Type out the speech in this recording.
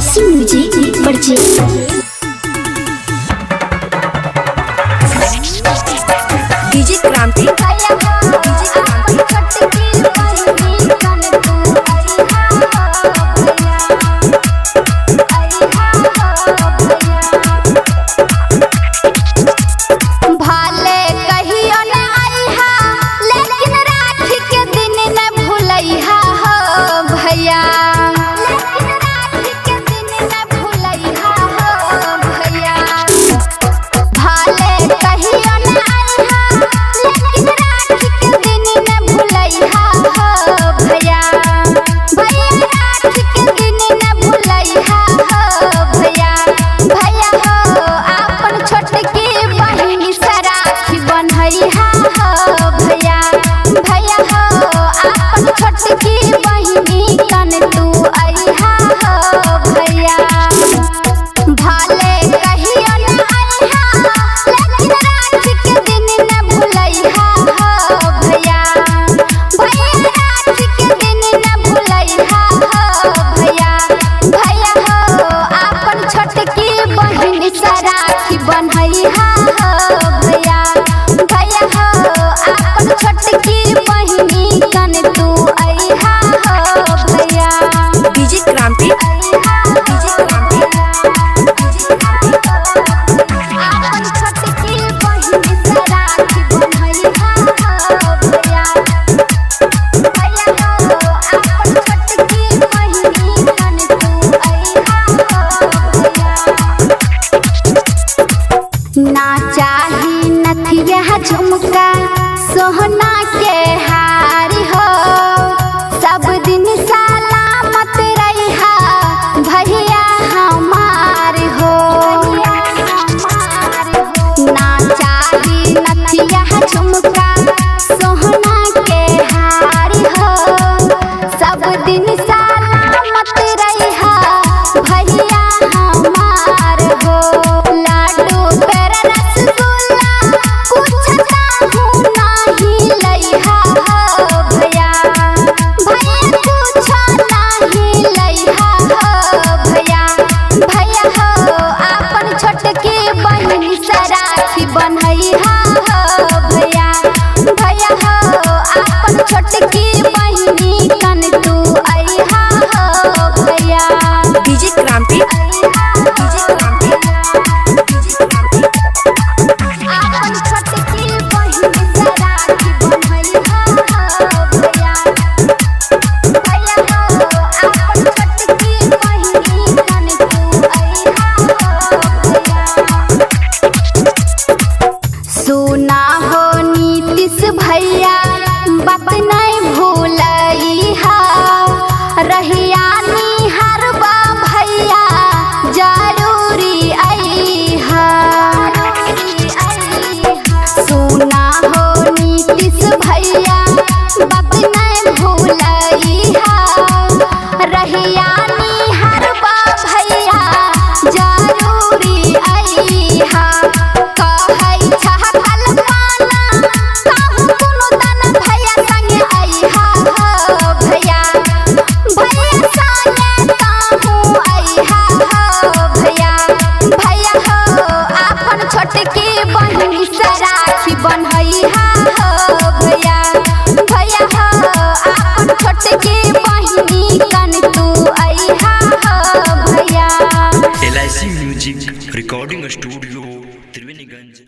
LIC music purchase. DJ क्रांति ना चाही नथिया झुमका सोहना के हारी हो, सब दिन सलामत रहिहा भैया हमार हो। ना चाही नथिया झुमका सोहना के हारी हो, सब दिन सलामत रहिहा भैया हमार हो। डीजे क्रांति सुना हो नीतीश भैया बात नहीं भूलइहा, रहिया निहारबा भैया जरूरी अइहा। सुना हो नीतीश भैया बात नहीं भूलइहा, रहिया निहारबा भैया जरूरी अइहा। LIC music recording studio Triveniganj.